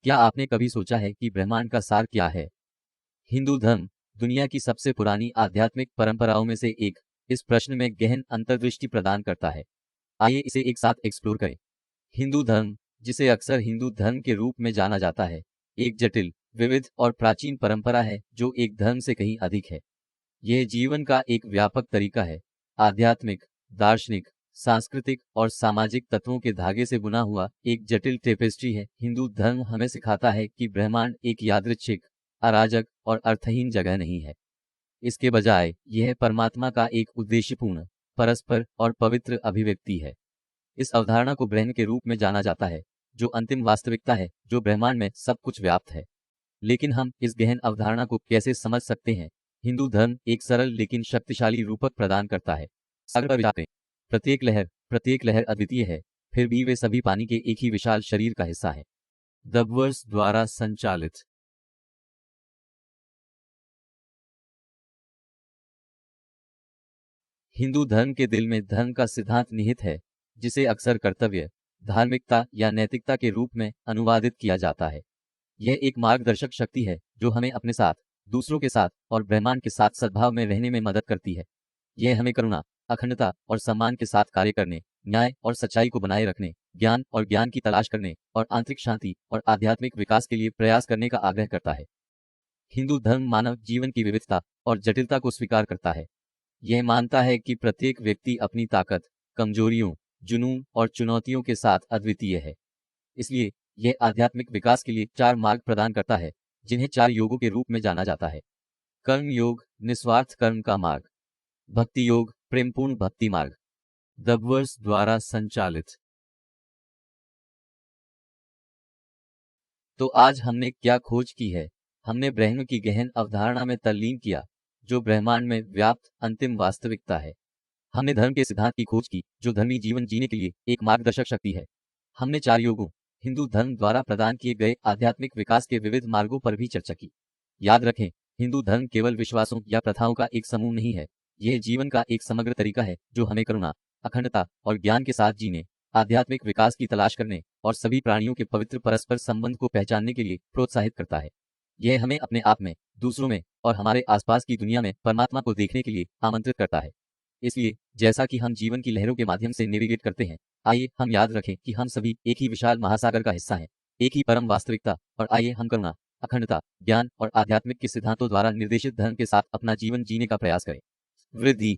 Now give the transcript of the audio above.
क्या आपने कभी सोचा है कि ब्रह्मांड का सार क्या है? हिंदू धर्म दुनिया की सबसे पुरानी आध्यात्मिक परंपराओं में से एक इस प्रश्न में गहन अंतर्दृष्टि प्रदान करता है। आइए इसे एक साथ एक्सप्लोर करें। हिंदू धर्म, जिसे अक्सर हिंदू धर्म के रूप में जाना जाता है, एक जटिल, विविध और प्राचीन परंपरा है जो एक धर्म से कहीं अधिक है। यह जीवन का एक व्यापक तरीका है, आध्यात्मिक, दार्शनिक, सांस्कृतिक और सामाजिक तत्वों के धागे से बुना हुआ एक जटिल टेपेस्ट्री है। हिंदू धर्म हमें सिखाता है कि ब्रह्मांड एक यादृच्छिक, अराजक और अर्थहीन जगह नहीं है। इसके बजाय यह परमात्मा का एक उद्देश्यपूर्ण, परस्पर और पवित्र अभिव्यक्ति है। इस अवधारणा को ब्रह्म के रूप में जाना जाता है, जो अंतिम वास्तविकता है, जो ब्रह्मांड में सब कुछ व्याप्त है। लेकिन हम इस गहन अवधारणा को कैसे समझ सकते हैं? हिंदू धर्म एक सरल लेकिन शक्तिशाली रूपक प्रदान करता है। सागर पर विचार करें। प्रत्येक लहर अद्वितीय है, फिर भी वे सभी पानी के एक ही विशाल शरीर का हिस्सा है। दबवर्स द्वारा संचालित। हिंदू धर्म के दिल में धर्म का सिद्धांत निहित है, जिसे अक्सर कर्तव्य, धार्मिकता या नैतिकता के रूप में अनुवादित किया जाता है। यह एक मार्गदर्शक शक्ति है जो हमें अपने साथ, दूसरों के साथ और ब्रह्मांड के साथ सद्भाव में रहने में मदद करती है। यह हमें करुणा, अखंडता और सम्मान के साथ कार्य करने, न्याय और सच्चाई को बनाए रखने, ज्ञान और ज्ञान की तलाश करने और आंतरिक शांति और आध्यात्मिक विकास के लिए प्रयास करने का आग्रह करता है। हिंदू धर्म मानव जीवन की विविधता और जटिलता को स्वीकार करता है। यह मानता है कि प्रत्येक व्यक्ति अपनी ताकत, कमजोरियों, जुनून और चुनौतियों के साथ अद्वितीय है। इसलिए यह आध्यात्मिक विकास के लिए 4 मार्ग प्रदान करता है, जिन्हें 4 योगों के रूप में जाना जाता है। कर्म योग, निस्वार्थ कर्म का मार्ग। भक्ति योग, प्रेमपूर्ण भक्ति मार्ग। दबवर्स द्वारा संचालित। तो आज हमने क्या खोज की है? हमने ब्रह्म की गहन अवधारणा में तल्लीन किया, जो ब्रह्मांड में व्याप्त अंतिम वास्तविकता है। हमने धर्म के सिद्धांत की खोज की, जो धर्मी जीवन जीने के लिए एक मार्गदर्शक शक्ति है। हमने 4 योगों, हिंदू धर्म द्वारा प्रदान किए गए आध्यात्मिक विकास के विविध मार्गों पर भी चर्चा की। याद रखें, हिंदू धर्म केवल विश्वासों या प्रथाओं का एक समूह नहीं है। यह जीवन का एक समग्र तरीका है जो हमें करुणा, अखंडता और ज्ञान के साथ जीने, आध्यात्मिक विकास की तलाश करने और सभी प्राणियों के पवित्र परस्पर संबंध को पहचानने के लिए प्रोत्साहित करता है। यह हमें अपने आप में, दूसरों में और हमारे आसपास की दुनिया में परमात्मा को देखने के लिए आमंत्रित करता है। इसलिए जैसा कि हम जीवन की लहरों के माध्यम से नेविगेट करते हैं, आइए हम याद रखें कि हम सभी एक ही विशाल महासागर का हिस्सा हैं, एक ही परम वास्तविकता। और आइए हम करुणा, अखंडता, ज्ञान और आध्यात्मिक के सिद्धांतों द्वारा निर्देशित धर्म के साथ अपना जीवन जीने का प्रयास करें। वृद्धि,